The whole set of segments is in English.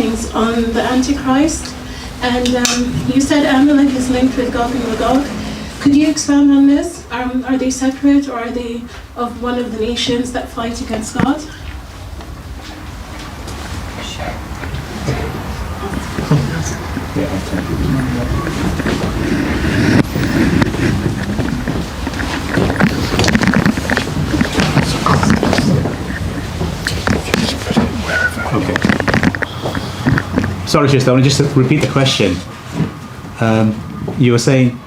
teachings on the Antichrist, and you said Amalek is linked with Gog and Magog. Could you expand on this? Are they separate, or are they of one of the nations that fight against God? Okay. Sorry, Sister, I want to just repeat the question. You were saying?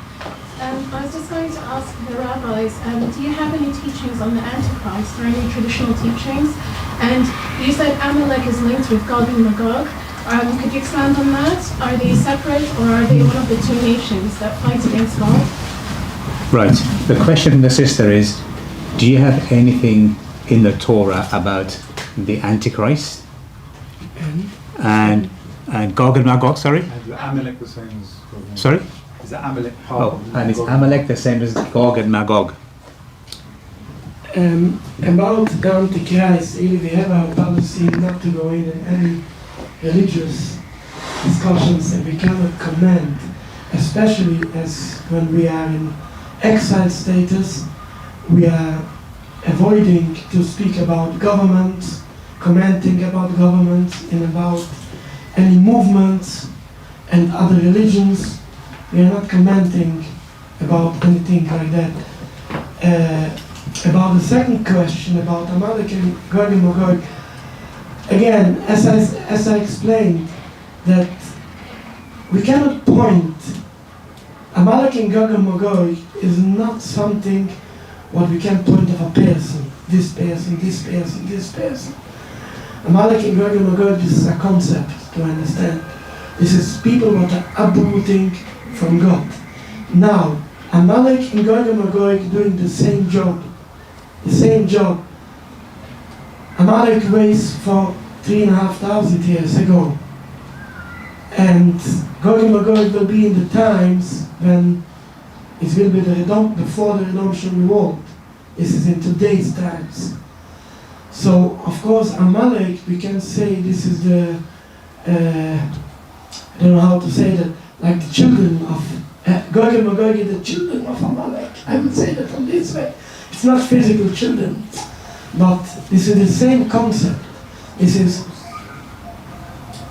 I was just going to ask the rabbis, do you have any teachings on the Antichrist or any traditional teachings? And you said Amalek is linked with Gog and Magog. Could you expand on that? Are they separate, or are they one of the two nations that fight against God? Right. The question from the sister is, do you have anything in the Torah about the Antichrist? And Gog and Magog, sorry? And the Amalek the same as Gog and Magog. Sorry? Is the Amalek Oh, and is Amalek the same as Gog and Magog? About the Antichrist, we have our policy not to go in any religious discussions, and we cannot comment, especially as when we are in exile status, we are avoiding to speak about government, commenting about government and about any movements and other religions. We are not commenting about anything like that. About the second question about Amalek and Gog and Magog, again, as I explained, that we cannot point. Amalek and Gog and Magog is not something what we can point of a person, this person, this person, this person. Amalek and Gog and Magog, this is a concept to understand. This is people that are uprooting from God. Now, Amalek and Gog and Magog doing the same job. The same job. Amalek raised for 3,500 years ago. And Gog and Magog will be in the times when it will be before the redemption of the world. This is in today's times. So, of course, Amalek, we can say this is the, I don't know how to say that, like the children of, Gog and Magog are the children of Amalek. I would say that on this way. It's not physical children, but this is the same concept. This is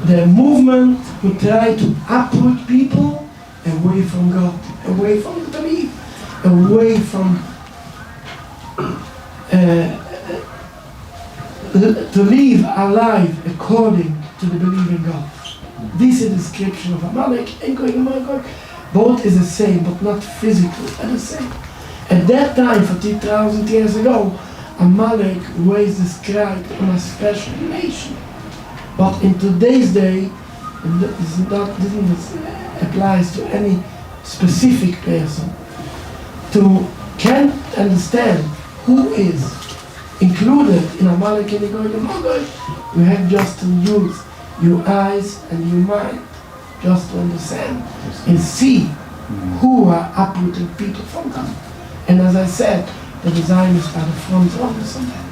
the movement who try to uproot people away from God, away from the belief, away from to live a life according to the believing God. This is the description of Amalek and Gog and Magog. Both is the same, but not physically at the same. At that time, 40,000 years ago, Amalek was described on a special nation. But in today's day, it applies to any specific person. To can understand who is included in Amalek and Gog and Magog, you have just to use your eyes and your mind just to understand and see who are uprooting people from them. And as I said, the Zionists are the front runners on that.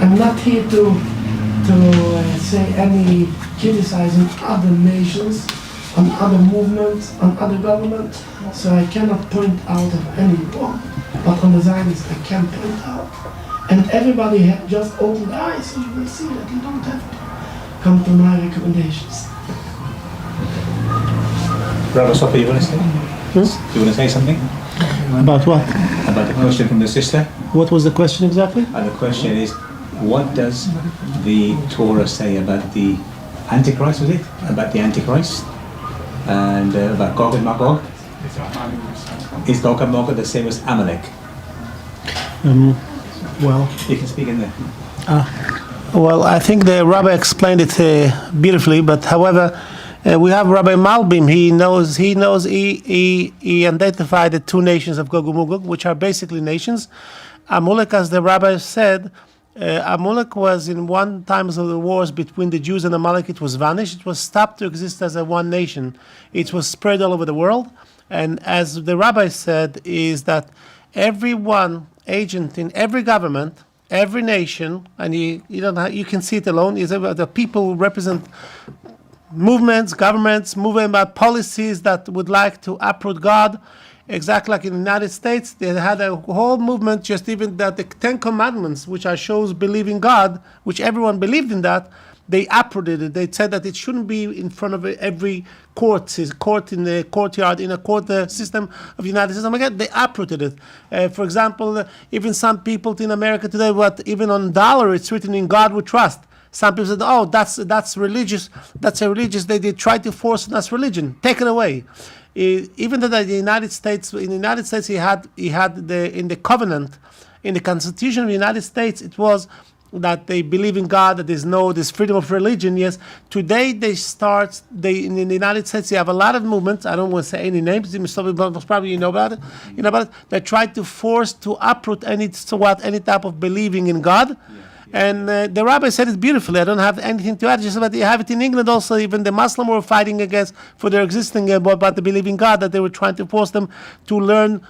I'm not here to say any criticizing other nations, on other movements, on other governments, so I cannot point out of anyone. But on the Zionists I can point out. And everybody just open their eyes and you will see that you don't have to come to my recommendations. Rabbi Sophie, you want to say? Do you want to say something? About what? About the question from the sister? What was the question exactly? And the question is, what does the Torah say about the Antichrist, was it? About the Antichrist? And about Gog and Magog? Is Gog and Magog the same as Amalek? Well, you can speak in there. Well, I think the rabbi explained it beautifully, but however, we have Rabbi Malbim. He identified the two nations of Gog and Magog, which are basically nations. Amalek, as the rabbi said, Amalek was in one times of the wars between the Jews and Amalek. It was vanished. It was stopped to exist as a one nation. It was spread all over the world. And as the rabbi said, is that every one agent in every government every nation, and you can see it alone, is about the people who represent movements, governments, moving about policies that would like to uproot God. Exactly like in the United States, they had a whole movement, just even that the Ten Commandments, which shows believing God, which everyone believed in that, they uprooted it. They said that it shouldn't be in front of every court in the courtyard, in a court system of the United States. Again, they uprooted it. For example, even some people in America today, even on dollar, it's written in God we trust. Some people said, "Oh, that's religious. That's a religious." They tried to force us religion. Take it away. Even though in the United States, he had in the covenant, in the Constitution of the United States, it was that they believe in God, that there's freedom of religion. Yes, today in the United States, they have a lot of movements. I don't want to say any names. Probably you know about it. They try to force to uproot any type of believing in God. And the rabbi said it beautifully. I don't have anything to add. Just about you have it in England also. Even the Muslims were fighting against for their existing about the believing God, that they were trying to force them to learn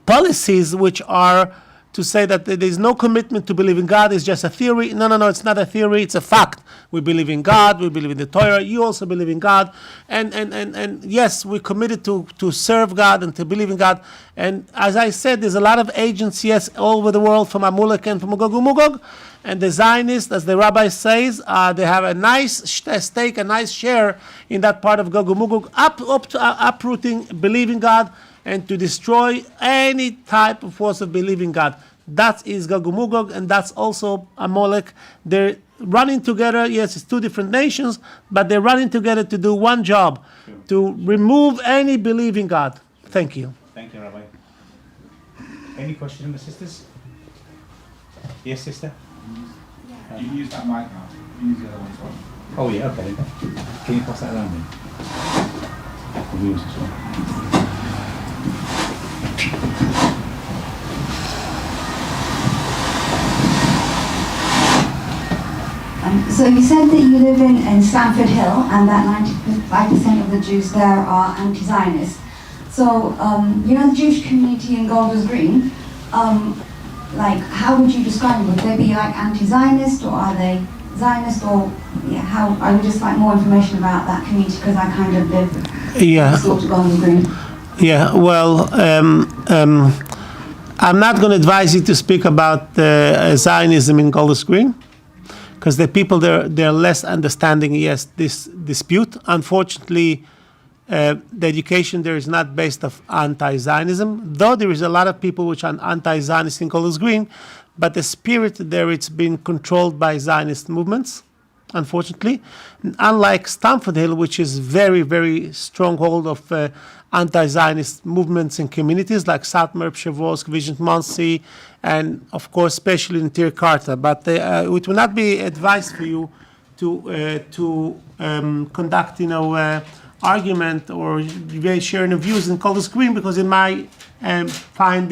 policies which are to say that there is no commitment to believe in God. It's just a theory. No, it's not a theory. It's a fact. We believe in God. We believe in the Torah. You also believe in God. And yes, we're committed to serve God and to believe in God. And as I said, there's a lot of agents, yes, all over the world, from Amalek and from Magog. And the Zionists, as the rabbi says, they have a nice stake, a nice share in that part of Gog and Magog, uprooting, believing God, and to destroy any type of force of believing God. That is Gog and Magog, and that's also Amalek. They're running together. Yes, it's two different nations, but they're running together to do one job, to remove any believing God. Thank you. Thank you, Rabbi. Any questions, my sisters? Yes, sister? You can use that mic now. You can use the other one as well. Oh, yeah, okay. Can you pass that around then? We'll use this one. So you said that you live in Stamford Hill and that 95% of the Jews there are anti-Zionists. So, the Jewish community in Golders Green, how would you describe them? Would they be like anti-Zionist, or are they Zionist, or how? I would just like more information about that community, because I kind of live sort of Golders Green. Yeah, well, I'm not going to advise you to speak about Zionism in Golders Green, because the people there, they're less understanding, yes, this dispute. Unfortunately, the education there is not based of anti-Zionism, though there is a lot of people which are anti-Zionist in Golders Green, but the spirit there, it's been controlled by Zionist movements, unfortunately. Unlike Stamford Hill, which is very, very stronghold of anti-Zionist movements and communities like Satmar, Pshevorsk, Vision Monsey, and of course, especially in Tir Karta. But it will not be advised for you to conduct, argument or sharing of views in Golders Green, because you might find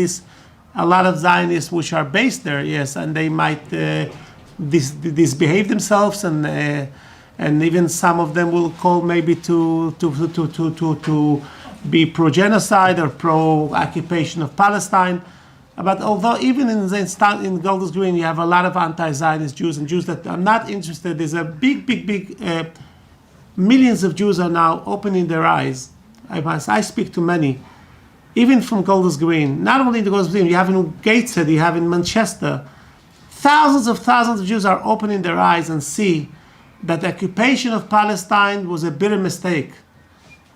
a lot of Zionists which are based there, yes, and they might misbehave themselves, and even some of them will call maybe to be pro-genocide or pro-occupation of Palestine. But although even in Golders Green you have a lot of anti-Zionist Jews and Jews that are not interested, there's a big millions of Jews are now opening their eyes. I speak to many, even from Golders Green. Not only in the Golders Green, you have in Gateshead, you have in Manchester. Thousands of Jews are opening their eyes and see that the occupation of Palestine was a bitter mistake.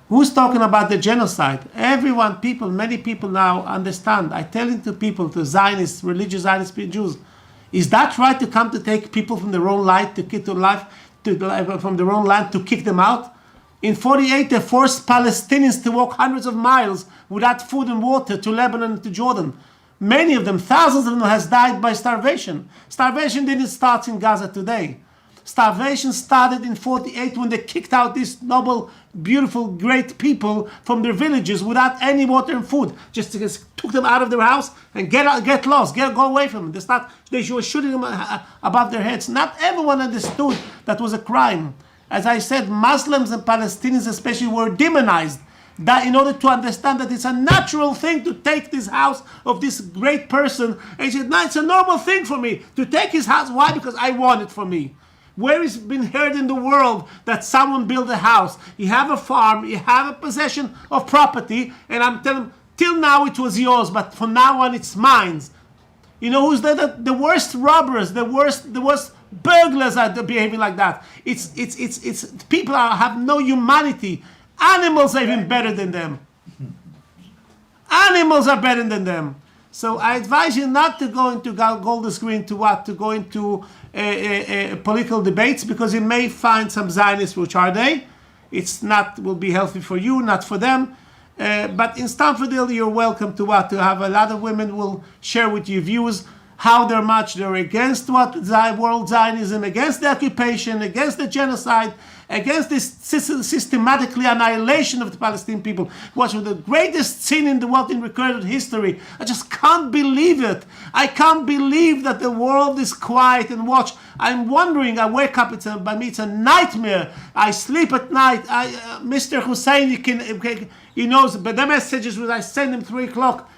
Who's talking about the genocide? Many people now understand. I tell it to people, to Zionists, religious Zionist Jews, is that right to come to take people from their own life, from their own land, to kick them out? In 1948, they forced Palestinians to walk hundreds of miles without food and water to Lebanon and to Jordan. Many of them, thousands of them, has died by starvation. Starvation didn't start in Gaza today. Starvation started in 1948 when they kicked out these noble, beautiful, great people from their villages without any water and food. Just took them out of their house and get lost, go away from them. They were shooting them above their heads. Not everyone understood that was a crime. As I said, Muslims and Palestinians especially were demonized. that in order to understand that it's a natural thing to take this house of this great person. And he said, no, it's a normal thing for me to take his house. Why? Because I want it for me. Where it's been heard in the world that someone built a house, you have a farm, you have a possession of property, and I'm telling him, till now it was yours, but from now on it's mine. You know who's the worst robbers, the worst burglars are behaving like that. It's people have no humanity. Animals are even better than them. Animals are better than them. So I advise you not to go into Golders Green to what? To go into political debates, because you may find some Zionists, which are they. It's not will be healthy for you, not for them. But in Stamford Hill, you're welcome to what? To have a lot of women will share with you views, how they're against what world Zionism, against the occupation, against the genocide, against this systematically annihilation of the Palestinian people, which was the greatest sin in the world in recorded history. I just can't believe it. I can't believe that the world is quiet and watch. I'm wondering, I wake up, by me it's a nightmare. I sleep at night. Mr. Hosein, he knows, but the messages I send him 3 o'clock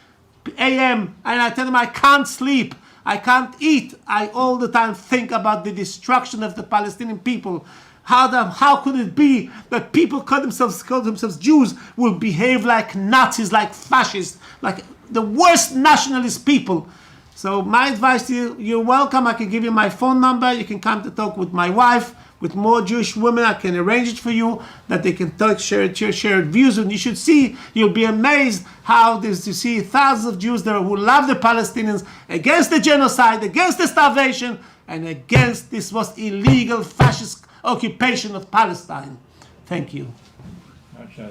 a.m. and I tell him I can't sleep. I can't eat. I all the time think about the destruction of the Palestinian people. How could it be that people call themselves Jews will behave like Nazis, like fascists, like the worst nationalist people? So my advice to you, you're welcome. I can give you my phone number. You can come to talk with my wife, with more Jewish women. I can arrange it for you, that they can talk, share views. And you should see, you'll be amazed how there's to see thousands of Jews there who love the Palestinians, against the genocide, against the starvation, and against this most illegal fascist occupation of Palestine. Thank you. Thank you.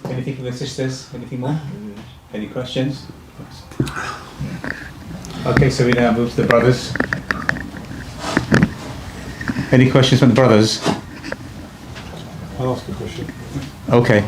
Anything from the sisters? Anything more? Any questions? Okay, so we now move to the brothers. Any questions from the brothers? I'll ask a question. Okay.